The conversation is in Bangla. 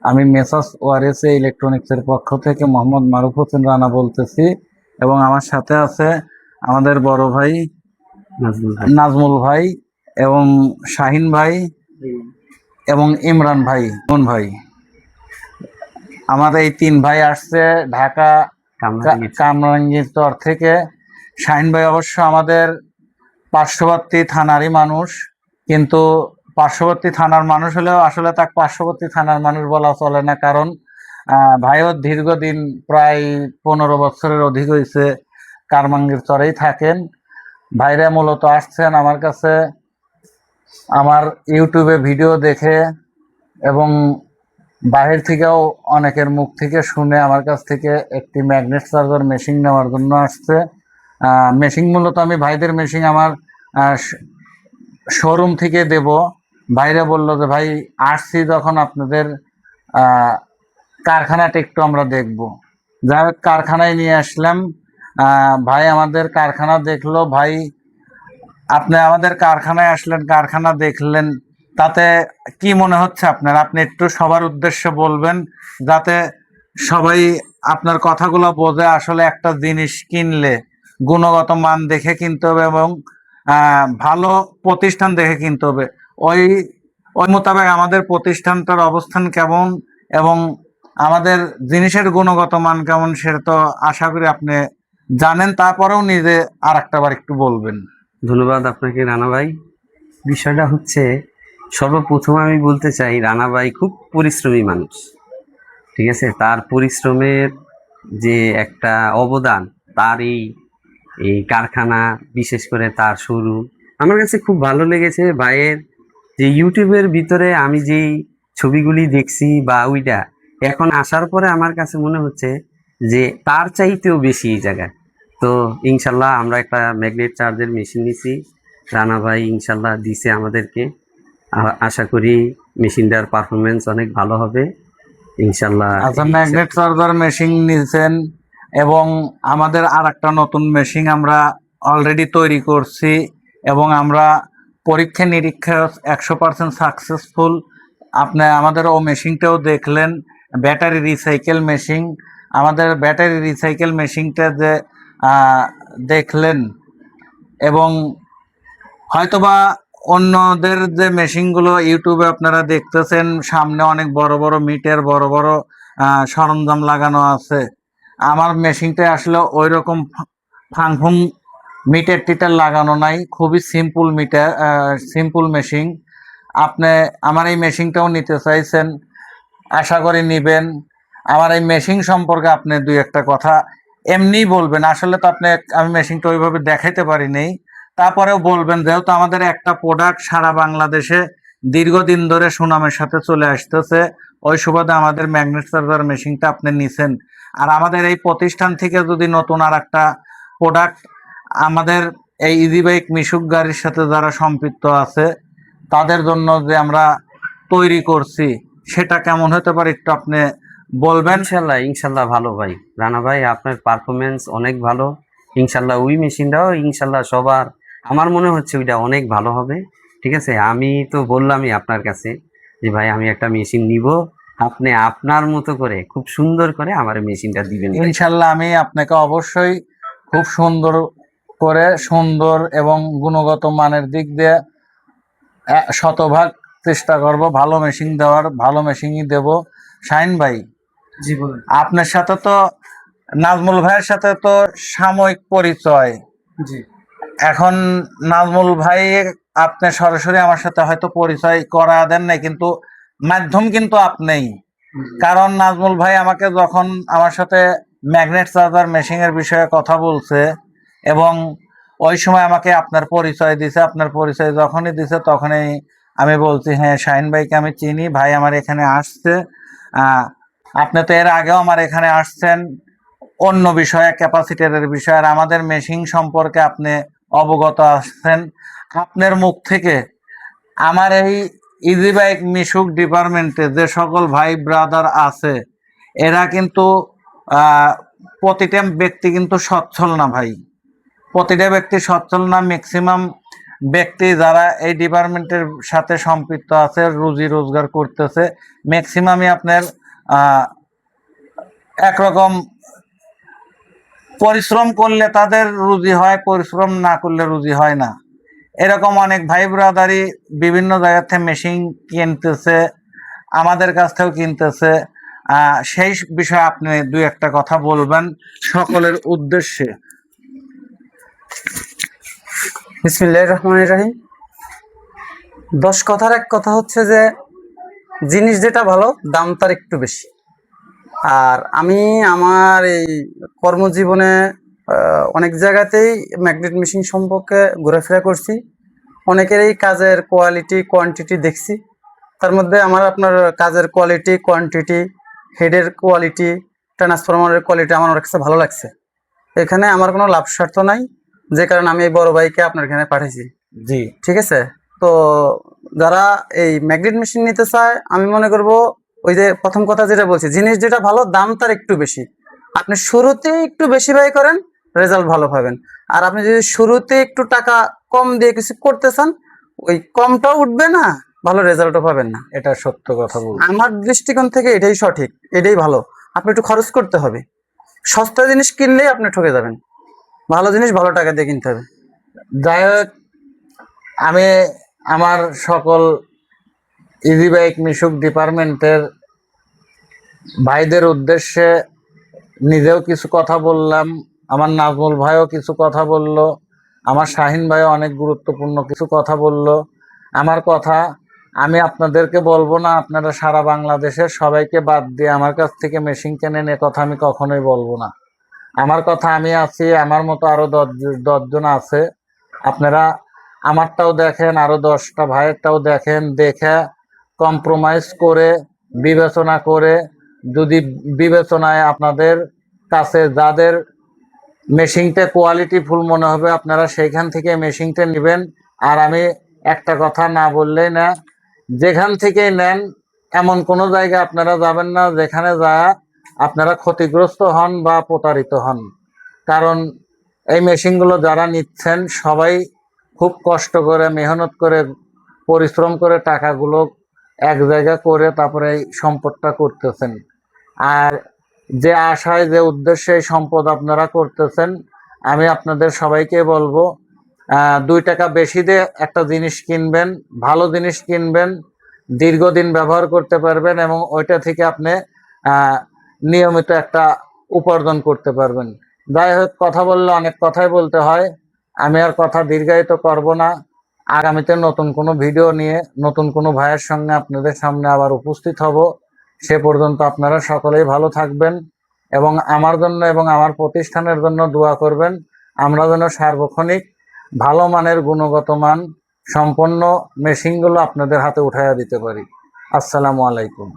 আমি মেসার্স ওয়ারেসে ইলেকট্রনিক্সের পক্ষ থেকে মোহাম্মদ মারুফ হোসেন রানা বলতেছি এবং আমার সাথে আছে আমাদের বড় ভাই নাজমুল ভাই এবং শাহিন ভাই এবং ইমরান ভাই ভাই। আমার এই তিন ভাই আসছে ঢাকা কামরাঙ্গীর চর থেকে। শাহিন ভাই অবশ্য আমাদের পার্শ্ববর্তী থানারই মানুষ, কিন্তু পার্শ্ববর্তী থানার মানুষ হলেও আসলে তাকে পার্শ্ববর্তী থানার মানুষ বলা চলে না, কারণ ভাইও দীর্ঘদিন প্রায় 15 বছরের অধিক হয়েছে কারমাঙ্গীর চরেই থাকেন। ভাইরা মূলত আসছেন আমার কাছে আমার ইউটিউবে ভিডিও দেখে এবং বাহির থেকেও অনেকের মুখ থেকে শুনে আমার কাছ থেকে একটি ম্যাগনেট চার্জার মেশিন নেওয়ার জন্য আসছে। মেশিন মূলত আমি ভাইদের মেশিন আমার শোরুম থেকে দেব। ভাইরা বলল যে ভাই আসছি যখন আপনাদের কারখানাটা একটু আমরা দেখব। যাই হোক কারখানায় নিয়ে আসলাম। ভাই আমাদের কারখানা দেখলো। ভাই আপনি আমাদের কারখানায় আসলেন, কারখানা দেখলেন, তাতে কি মনে হচ্ছে আপনার? আপনি একটু সবার উদ্দেশ্যে বলবেন যাতে সবাই আপনার কথাগুলো বোঝে। আসলে একটা জিনিস কিনলে গুণগত মান দেখে কিনতে হবে এবং ভালো প্রতিষ্ঠান দেখে কিনতে হবে। ওই ওই মোতাবেক আমাদের প্রতিষ্ঠানটার অবস্থান কেমন এবং আমাদের জিনিসের গুণগত মান কেমন সেটা তো আশা করি আপনি জানেন, তারপরেও নিজে আর একটা বার একটু বলবেন। ধন্যবাদ আপনাকে রানা ভাই। বিষয়টা হচ্ছে, সর্বপ্রথম আমি বলতে চাই রানা ভাই খুব পরিশ্রমী মানুষ, ঠিক আছে। তার পরিশ্রমের যে একটা অবদান, তার এই কারখানা, বিশেষ করে তার শোরুম, আমার কাছে খুব ভালো লেগেছে। ভাইয়ের যে ইউটিউবের ভিতরে আমি যেই ছবিগুলি দেখছি বা ওইটা এখন আসার পরে আমার কাছে মনে হচ্ছে যে তার চাইতেও বেশি এই জায়গায়। তো ইনশাল্লাহ আমরা একটা ম্যাগনেট চার্জের মেশিন নিছি, রানা ভাই ইনশাল্লাহ দিছে আমাদেরকে। আশা করি মেশিনটার পারফরমেন্স অনেক ভালো হবে ইনশাল্লাহ। আচ্ছা, ম্যাগনেট চার্জার মেশিন নিয়েছেন এবং আমাদের আর একটা নতুন মেশিন আমরা অলরেডি তৈরি করছি এবং আমরা পরীক্ষা নিরীক্ষা 100% সাকসেসফুল। আপনি আমাদের ও মেশিনটাও দেখলেন, ব্যাটারি রিসাইকেল মেশিন। আমাদের ব্যাটারি রিসাইকেল মেশিনটা যে দেখলেন এবং হয়তোবা অন্যদের যে মেশিনগুলো ইউটিউবে আপনারা দেখতেছেন, সামনে অনেক বড় বড় মিটার, বড় বড় সরঞ্জাম লাগানো আছে। আমার মেশিনটা আসলে ওই রকম ফাংফুং মিটার টিটার লাগানো নাই, খুবই সিম্পল মিটার, সিম্পল মেশিন। আপনি আমার এই মেশিনটাও নিতে চাইছেন, আশা করি নিবেন। আমার এই মেশিন সম্পর্কে আপনি দুই একটা কথা এমনিই বলবেন। আসলে তো আপনি আমি মেশিনটা ওইভাবে দেখাইতে পারি নাই, তারপরেও বলবেন, যেহেতু আমাদের একটা প্রোডাক্ট সারা বাংলাদেশে দীর্ঘদিন ধরে সুনামের সাথে চলে আসতেছে, ওই সুবাদে আমাদের ম্যাগনেট চার্জার মেশিনটা আপনি নিছেন। আর আমাদের এই প্রতিষ্ঠান থেকে যদি নতুন আর একটা প্রোডাক্ট আমাদের এই ইজি বাইক মিশুক গাড়ির সাথে যারা সম্পৃক্ত আছে তাদের জন্য যে আমরা তৈরি করছি, সেটা কেমন হতে পারে একটু আপনি বলবেন। ইনশাল্লাহ ইনশাল্লাহ ভালো ভাই। রানা ভাই আপনার পারফরমেন্স অনেক ভালো ইনশাল্লাহ। ওই মেশিনটাও ইনশাল্লাহ সবার, আমার মনে হচ্ছে ওইটা অনেক ভালো হবে, ঠিক আছে। আমি তো বললামই আপনার কাছে যে ভাই আমি একটা মেশিন নিব, আপনি আপনার মতো করে খুব সুন্দর করে আমার মেশিনটা দিবেন ইনশাল্লাহ। আমি আপনাকে অবশ্যই খুব সুন্দর করে, সুন্দর এবং গুণগত মানের দিক দিয়ে শতভাগ চেষ্টা করব ভালো মেশিন দেওয়ার, ভালো মেশিনই দেব। শাহিন ভাই, জি বলেন। আপনার সাথে তো নাজমুল ভাইয়ের সাথে তো সাময়িক পরিচয়। জি। এখন নাজমুল ভাই আপনি সরাসরি আমার সাথে হয়তো পরিচয় করা দেন নাই, কিন্তু মাধ্যম কিন্তু আপনিই। কারণ নাজমুল ভাই আমাকে যখন আমার সাথে ম্যাগনেট চার্জার মেশিন এর বিষয়ে কথা বলছে এবং ওই সময় আমাকে আপনার পরিচয় দিছে, আপনার পরিচয় যখনই দিছে তখনই আমি বলছি হ্যাঁ শাহিন ভাইকে আমি চিনি, ভাই আমার এখানে আসছে। আপনি তো এর আগেও আমার এখানে আসছেন অন্য বিষয়ে, ক্যাপাসিটরের বিষয়ে, আর আমাদের মেশিন সম্পর্কে আপনি অবগত আসছেন। আপনার মুখ থেকে আমার এই ইজি বাইক মিশুক ডিপার্টমেন্টে যে সকল ভাই ব্রাদার আছে এরা কিন্তু প্রতিটা ব্যক্তি কিন্তু সচ্ছল না ভাই, প্রতিটা ব্যক্তি সচ্ছল না। ম্যাক্সিমাম ব্যক্তি যারা এই ডিপার্টমেন্টের সাথে সম্পৃক্ত আছে, রুজি রোজগার করতেছে, ম্যাক্সিমামই আপনার একরকম পরিশ্রম করলে তাদের রুজি হয়, পরিশ্রম না করলে রুজি হয় না। এরকম অনেক ভাই ব্রাদারই বিভিন্ন জায়গা থেকে মেশিন কিনতেছে, আমাদের কাছ থেকেও কিনতেছে। সেই বিষয়ে আপনি দুই একটা কথা বলবেন সকলের উদ্দেশ্যে। বিসমিল্লাহির রহমানির রহিম। 10 কথার এক কথা হচ্ছে যে জিনিস যেটা ভালো দাম তার একটু বেশি। আর আমি আমার এই কর্মজীবনে অনেক জায়গাতেই ম্যাগনেট মেশিন সম্পর্কে ঘোরাফেরা করছি, অনেকেরই কাজের কোয়ালিটি কোয়ান্টিটি দেখছি। তার মধ্যে আমার আপনার কাজের কোয়ালিটি কোয়ান্টিটি, হেডের কোয়ালিটি, ট্রান্সফরমারের কোয়ালিটি আমার কাছে ভালো লাগছে। এখানে আমার কোনো লাভ স্বার্থ নাই, যে কারণে আমি এই বড় ভাইকে আপনার এখানে পাঠাইছি। জি, ঠিক আছে। তো যারা এই ম্যাগনেট মেশিন নিতে চায়, আমি মনে করব ওই যে প্রথম কথা যেটা বলছি, জিনিস যেটা ভালো দাম তার একটু বেশি। আপনি শুরুতে একটু বেশি ব্যয় করেন, রেজাল্ট ভালো পাবেন। আর আপনি যদি শুরুতে একটু টাকা কম দিয়ে কিছু করতে চান, ওই কমটাও উঠবে না, ভালো রেজাল্টও পাবেন না। এটা সত্য কথা বলুন। আমার দৃষ্টিকোণ থেকে এটাই সঠিক, এটাই ভালো। আপনি একটু খরচ করতে হবে, সস্তা জিনিস কিনলেই আপনি ঠকে যাবেন। ভালো জিনিস ভালো টাকা দিয়ে কিনতে হবে। যাই হোক, আমি আমার সকল ইজি বাইক মিশুক ডিপার্টমেন্টের ভাইদের উদ্দেশ্যে নিজেও কিছু কথা বললাম, আমার নাজমুল ভাইও কিছু কথা বলল, আমার শাহিন ভাইও অনেক গুরুত্বপূর্ণ কিছু কথা বলল। আমার কথা আমি আপনাদেরকে বলবো না আপনারা সারা বাংলাদেশের সবাইকে বাদ দিয়ে আমার কাছ থেকে মেশিন কেনেন, এ কথা আমি কখনোই বলবো না। আমার কথা আমি আছি, আমার মতো আরো 10 জন আছে, আপনারা আমারটাও দেখেন, আরো 10টা ভাইয়েরটাও দেখেন, দেখে কম্প্রোমাইজ করে বিবেচনা করে, যদি বিবেচনায় আপনাদের কাছে যাদের মেশিনটা কোয়ালিটি ফুল মনে হবে আপনারা সেইখান থেকে মেশিনটা নেবেন। আর আমি একটা কথা না বললেই না, যেখান থেকেই নেন এমন কোনো জায়গায় আপনারা যাবেন না যেখানে যা আপনারা ক্ষতিগ্রস্ত হন বা প্রতারিত হন। কারণ এই মেশিনগুলো যারা নিচ্ছেন সবাই খুব কষ্ট করে মেহনত করে পরিশ্রম করে টাকাগুলো এক জায়গা করে তারপরে এই সম্পদটা করতেছেন। আর যে আশায় যে উদ্দেশ্যে এই সম্পদ আপনারা করতেছেন, আমি আপনাদের সবাইকে বলবো 2 টাকা বেশি দিয়ে একটা জিনিস কিনবেন, ভালো জিনিস কিনবেন, দীর্ঘদিন ব্যবহার করতে পারবেন এবং ওইটা থেকে আপনি নিয়মিত একটা উপার্জন করতে পারবেন। যাই হোক, কথা বললে অনেক কথাই বলতে হয়, আমি আর কথা দীর্ঘায়িত করব না। আগামীতে নতুন কোনো ভিডিও নিয়ে নতুন কোনো ভাইয়ের সঙ্গে আপনাদের সামনে আবার উপস্থিত হব। সে পর্যন্ত আপনারা সকলেই ভালো থাকবেন এবং আমার জন্য এবং আমার প্রতিষ্ঠানের জন্য দোয়া করবেন, আমরা যেন সার্বক্ষণিক ভালো মানের গুণগত মান সম্পন্ন মেশিনগুলো আপনাদের হাতে উঠাইয়া দিতে পারি। আসসালামু আলাইকুম।